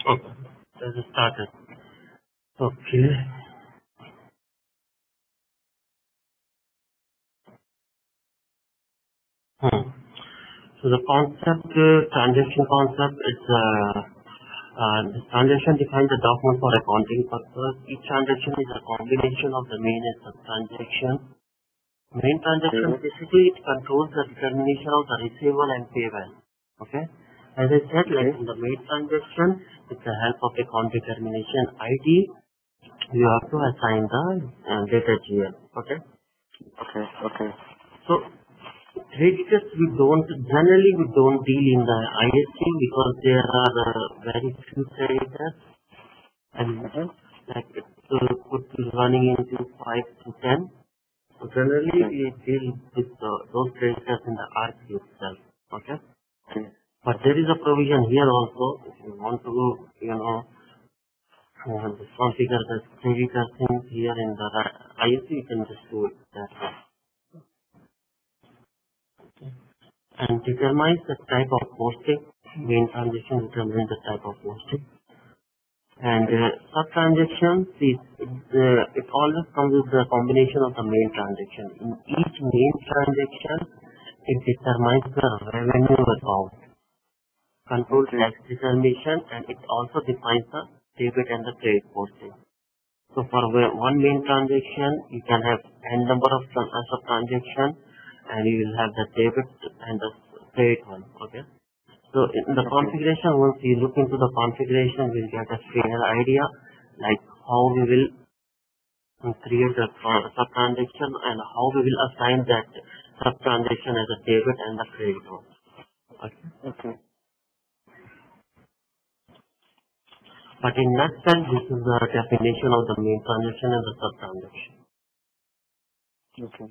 Okay. Let's start it. Okay. Hmm. So the concept, transaction concept, the transaction defines the document for accounting purpose. Each transaction is a combination of the main and sub transaction. Main transaction basically it controls the determination of the receivable and payable. Okay. As I said, like in the main transaction, with the help of account determination ID, you have to assign the data GL. Okay. Okay. So creditors generally we don't deal in the ISC because there are very few creditors and like it could be running into 5 to 10. So generally we deal with those creditors in the RC itself. Okay. But there is a provision here also if you want to, configure the creditor things here in the ISC, you can just do it that way. And determines the type of posting. Main transaction determines the type of posting. And sub-transaction, it always comes with the combination of the main transaction. In each main transaction, it determines the revenue account, control tax determination, and it also defines the debit and the credit posting. So for one main transaction, you can have n number of sub-transaction, and you will have the debit and the credit one. Okay. So in the configuration, once you look into the configuration, we'll get a fair idea like how we will create the sub-transaction and how we will assign that sub-transaction as a debit and the credit one. Okay. But in nutshell, this is the definition of the main transaction and the sub-transaction. Okay.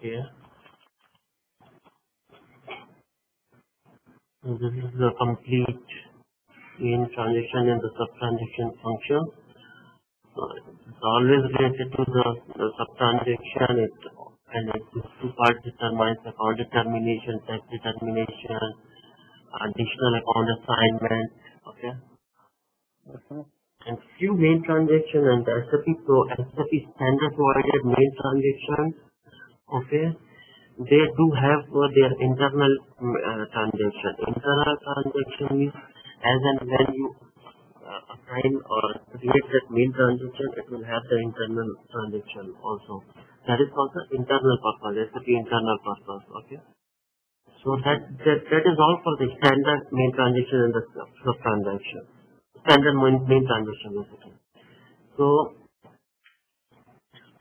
Yeah. So this is the complete main transaction and the sub-transaction function. So it's always related to the sub-transaction, and these two parts determines account determination, tax determination, additional account assignment. Okay. And few main transaction and the SAP standard provided main transactions. Okay. They do have their internal transaction. Internal transaction is as and when you assign or create that main transaction, it will have the internal transaction also. That is also internal purpose, SAP internal purpose. Okay. So that is all for the standard main transaction and the sub transaction. Standard main transaction basically. So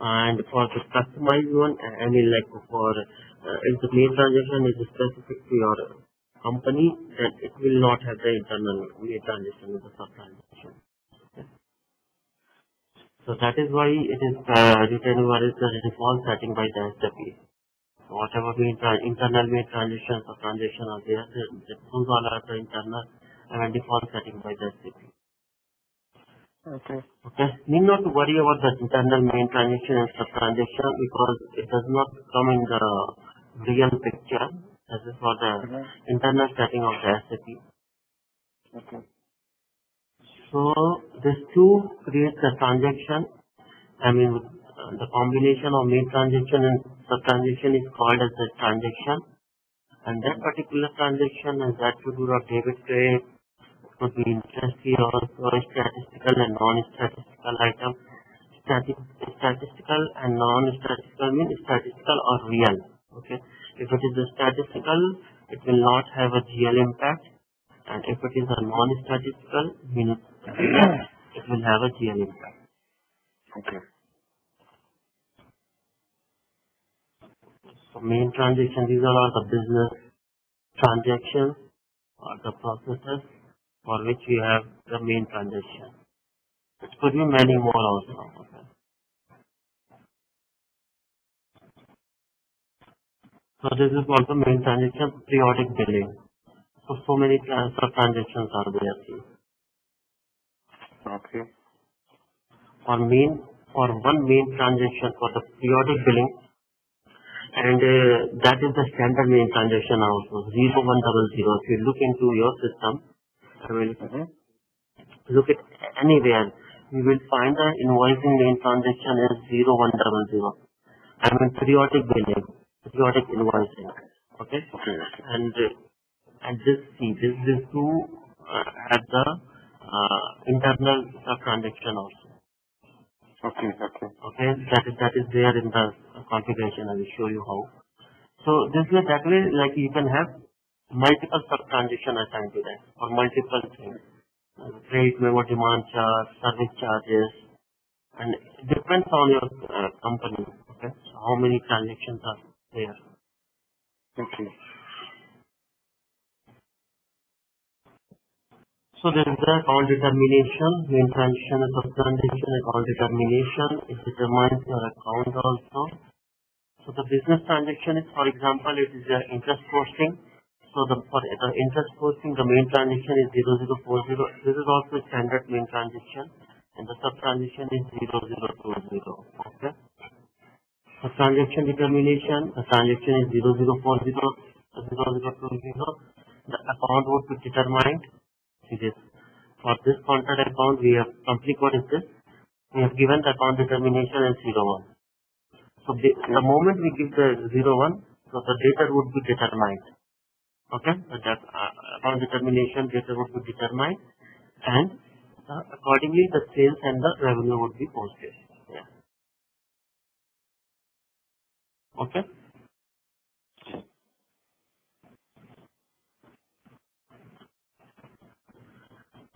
and for the customized one, I mean like for if the main transaction is specific to your company, then it will not have the internal main transaction with the sub transaction. Okay. So that is why it is written what is the default setting by the SAP. So whatever internal main transaction or transaction are there, those all are the internal and default setting by the SAP. Okay. Need not to worry about the internal main transaction and sub transaction because it does not come in the real picture. This is for the internal setting of the SAP. Okay. So this two creates the transaction. I mean the combination of main transaction and sub transaction is called as the transaction. And that particular transaction is that to do a debit credit. Could be interest here also, statistical and non-statistical item. Statistical and non-statistical means statistical or real. Okay. If it is a statistical, it will not have a GL impact, and if it is a non-statistical, means it will have a GL impact. Okay. So main transaction, these are all the business transactions or the processes for which we have the main transaction. It could be many more also. Okay. So this is what the main transaction periodic billing. So many transactions are there. Okay. For one main transaction for the periodic billing, and that is the standard main transaction also 0100. If you look into your system, I will Mm-hmm. look at anywhere. We will find the invoicing main transaction is 0100. I mean periodic billing, periodic invoicing. Okay, Okay. and this two have the internal transaction also. Okay. Okay. Okay, that is there in the configuration. I will show you how. So that way, like you can have multiple sub transaction assigned to that or multiple things. Credit memo, demand charge, service charges, and it depends on your company. Okay, so how many transactions are there? Okay. So there is the account determination, main transaction is sub transaction, account determination. It determines your account also. So the business transaction is, for example, it is interest posting. So for the interest posting, the main transaction is 0040. This is also standard main transaction, and the sub transaction is 0020. Okay. The transaction determination, the transaction is 0040, 0020. The account would be determined. See this. For this contract account, we have company code is this. We have given the account determination as 01. So the moment we give the 01, so the data would be determined. Okay, so that account determination data would be determined, and accordingly the sales and the revenue would be posted. Yeah. Okay.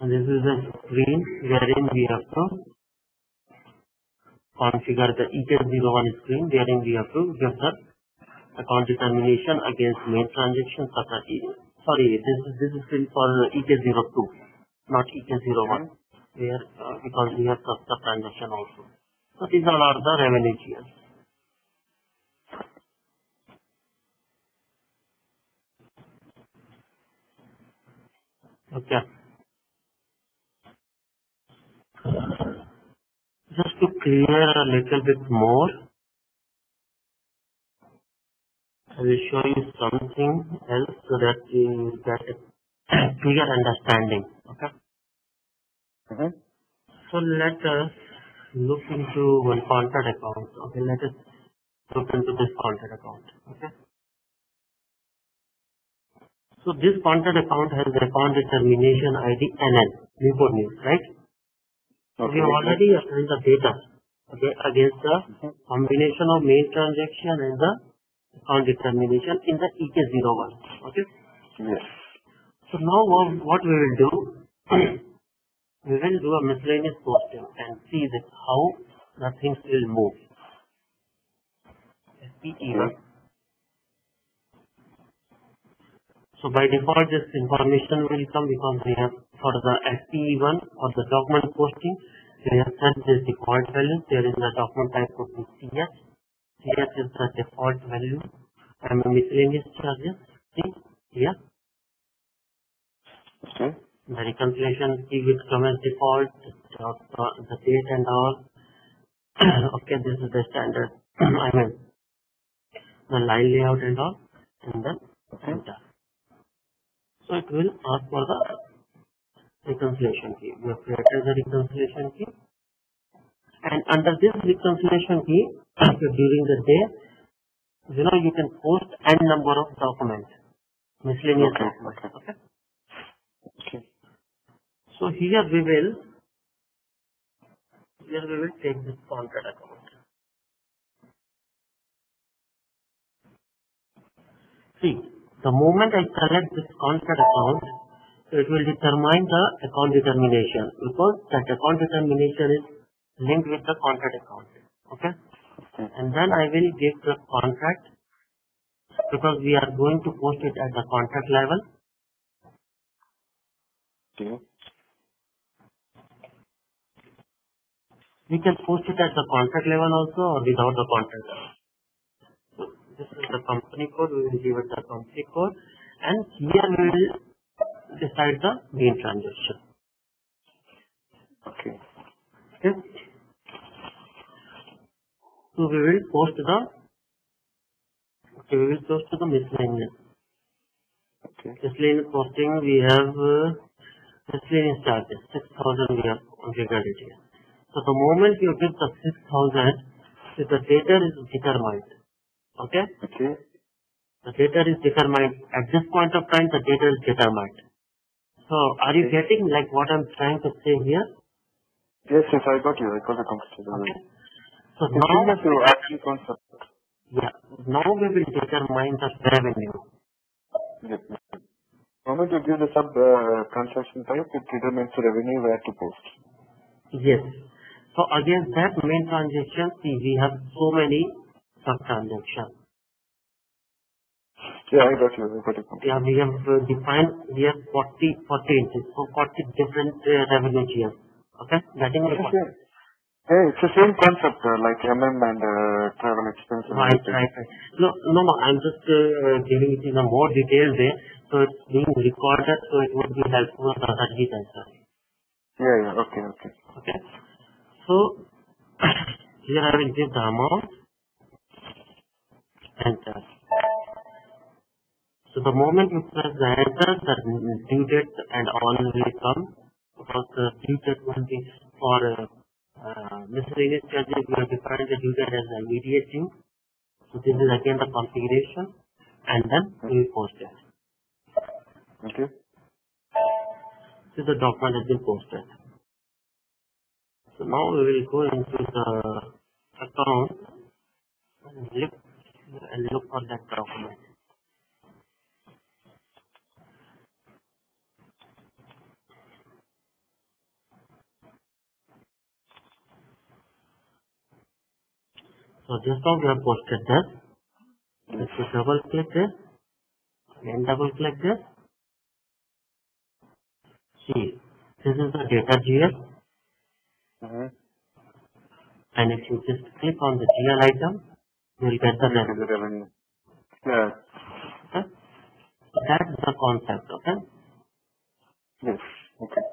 And this is the screen wherein we have to configure the EK01 screen, wherein we have to give the account determination against main transaction. Sorry, this is still for EK02, not EK01, where because we have sub transaction also. So these all are the revenue tiers. Okay. Just to clear a little bit more, I will show you something else so that you get a clear understanding. Okay. Mm-hmm. So let us look into one contract account. Okay, let us look into this contract account. Okay. So this contract account has account determination ID NN, Newport News, right? So we have already assigned the data, okay, against the combination of main transaction and the account determination in the EK01. Okay. Yes. So now what we will do, we will do a miscellaneous posting and see that how the things will move. SPE1. So by default, this information will come because we have for the SPE1 or the document posting, we have set this default value. There is the document type of CS. CS is the default value. And the miscellaneous charges. See here. Okay. The reconciliation key will come as default. The date and all. Okay, this is the standard. I mean the line layout and all, and then enter. So it will ask for the reconciliation key. We have created the reconciliation key, and under this reconciliation key, during the day, you can post n number of documents, miscellaneous documents. Okay. Okay. So here we will take this contract account. See, the moment I select this contract account, so it will determine the account determination because that account determination is linked with the contract account. Okay. And then I will give the contract because we are going to post it at the contract level. Okay. We can post it at the contract level also or without the contract level. So this is the company code. We will give it the company code, and here we will decide the main transaction. Okay. Okay. So we will post the miscellaneous. Okay. Miscellaneous posting we have miscellaneous charges, 6,000 we have figured it here. So the moment you give the 6,000, if the debtor is determined, okay? Okay. The debtor is determined. At this point of time, the debtor is determined. So are you Okay. getting like what I'm trying to say here? Yes, yes, I got you. I got the concept. Okay. So It's now, similar to actual concept. yeah, now we will determine the revenue. Yep. The moment you give the sub transaction type, it determines the revenue where to post. Yes. So against that main transaction, see, we have so many sub-transactions. Yeah, I got you. I got it. Yeah, we have defined here 40 entries, so 40 different revenue tiers. Okay, getting my point. Hey, it's the same concept like and travel expense and Right, everything. right, right. No. I'm just giving it in a more detailed way, so it's being recorded, so it would be helpful for the Harjeet as well. Yeah. Okay. Okay. So here I will give the amount enter. So the moment you press the enter, the due date and all will come, because the due date will be for miscellaneous charges. We have defined the due date as an immediate due. So this is again the configuration, and then we will post it. Okay. So the document has been posted. So now we will go into the account and look for that document. So just now we have posted this. If you double click this, then double click this. See, this is the data GL, Mm-hmm. and if you just click on the GL item, you will get the revenue. The revenue. Yeah. Okay? So that's the concept. Okay? Yes. Okay.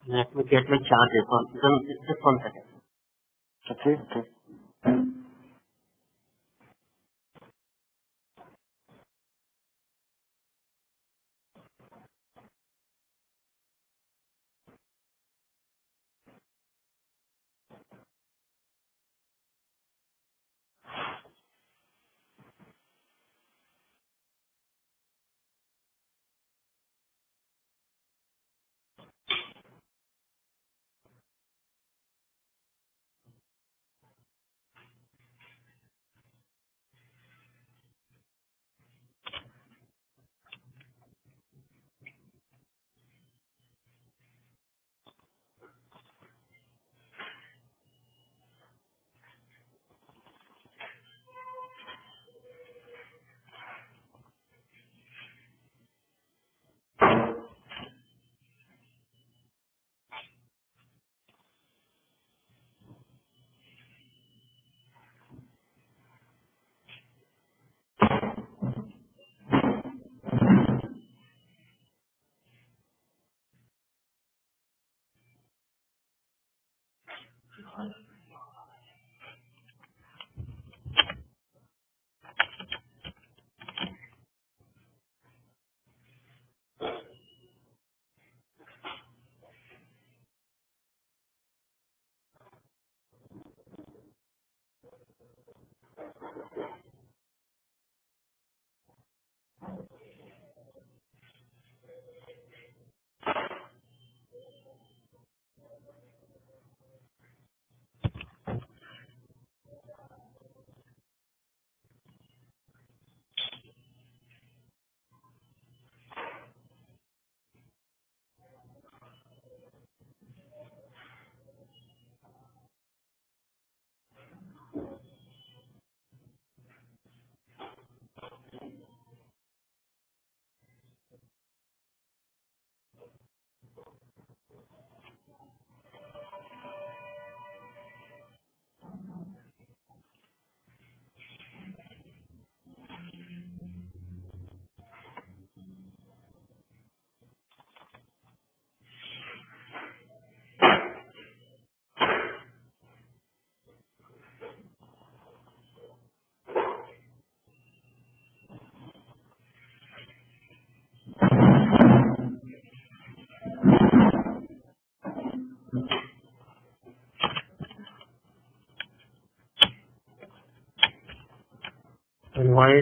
Let me get my charges on just 1 second. Okay.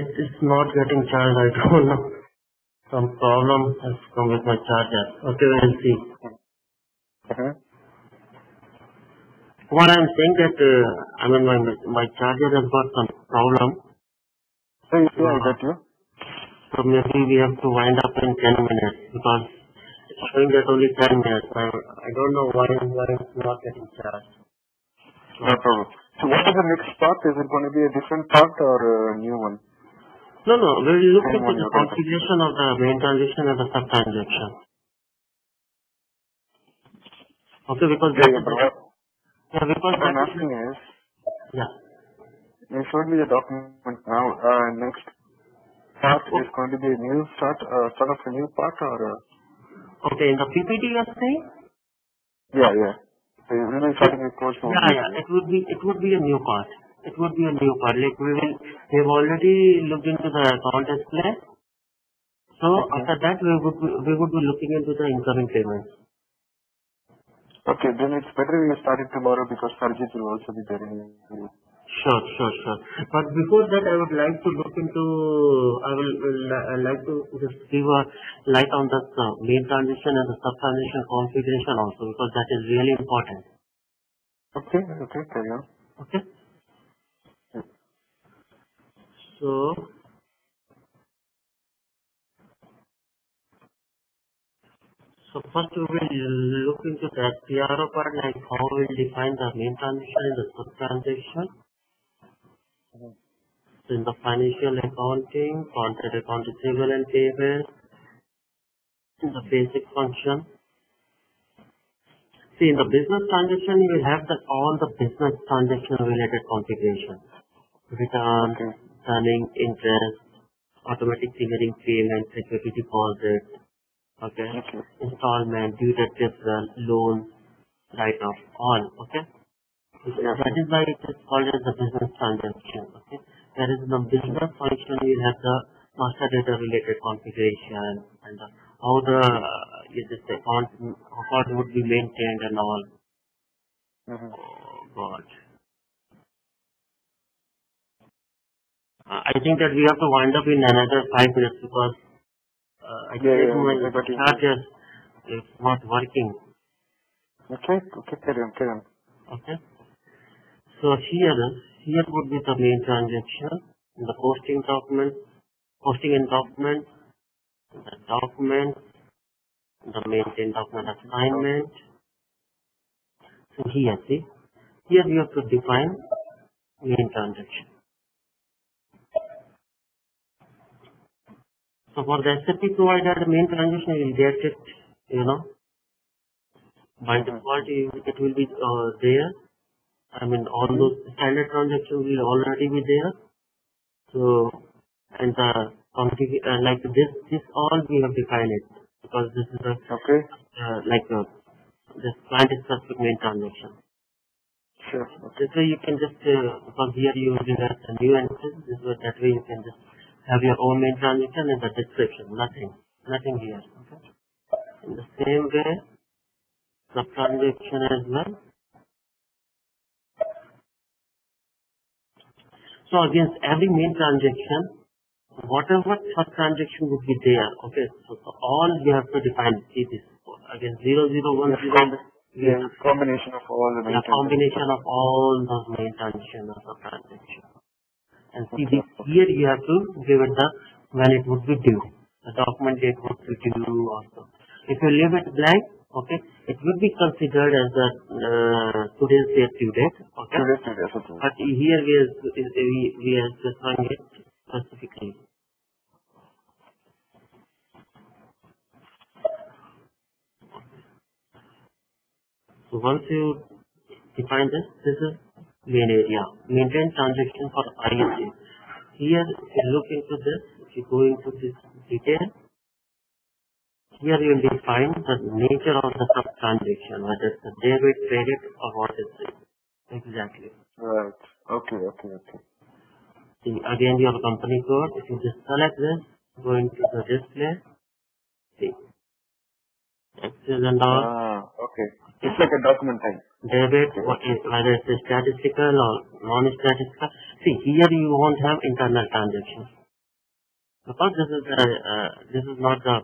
it's not getting charged? I don't know. Some problem has come with my charger. Okay, we'll see. What I'm saying that my charger has got some problem. Yeah, I got you. So maybe we have to wind up in 10 minutes because it's showing that only 10 minutes. I don't know why it's not getting charged. No problem. So what is the next part? Is it going to be a different part or a new one? No, we'll look into the configuration of the main transaction and the sub transaction. Okay, because what I'm asking is, you showed me the document now. Next part is going to be a new start of a new part or? Okay, in the PPT you are saying? Yeah. So you will be starting a course. It would be a new part. It would be a new part. Like we've already looked into the account display. So after that we would be looking into the incoming payments. Okay, then it's better we start it tomorrow because Sarjit will also be there. Sure. But before that, I would like to look into. I will like to just give a light on the main transition and the sub transition configuration also because that is really important. Okay, carry on. Okay. So first we will look into the PRO part, like how we will define the main transition and the sub transaction. So in the financial accounting, contract account receivable and payable, in the basic function. See, in the business transaction, you will have all the business transaction related configuration. Return, turning, interest, automatic triggering payments, security deposit, installment, due date deferral, loan, write-off, all, okay? That is why it is called as the business transaction, okay? Whereas in the business function, you have the master data related configuration and how the account would be maintained and all. Oh God. I think that we have to wind up in another 5 minutes because I think my charger is not working. Okay, carry on. Okay. So here would be the main transaction, the posting and document, the document, the maintain document assignment. So here you have to define main transaction. So for the SAP provider, the main transaction will get it, by default it will be there. All those standard transactions will already be there. So, and the like this all we have defined it because this is a this client specific main transaction. Sure. This way you can just because here you will have a new entity. That way you can just have your own main transaction in the description. Nothing here. Okay. In the same way, sub transaction as well. So against every main transaction, whatever sub transaction would be there, okay. So all you have to define. See this against 0010. Combination of all the main combination of all those main transactions or sub transactions. And see this here you have to give it the when it would be due. The document date would be due also. If you leave it blank, okay, it would be considered as the today's due date. Okay. But here we are specifying it specifically. So once you define this is main area. Maintain transaction for ISA. Here, if you look into this, if you go into this detail, here you will define the nature of the sub transaction, whether it's a debit, credit, or what is it. Exactly. Right. Okay. See, again your company code, if you just select this, go into the display, see, taxes and all. Okay. It's like a document type. Debit, whether it's statistical or non-statistical. See, here you won't have internal transactions. Because this is not the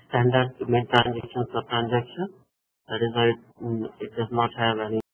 standard main transaction sub transaction. That is why it does not have any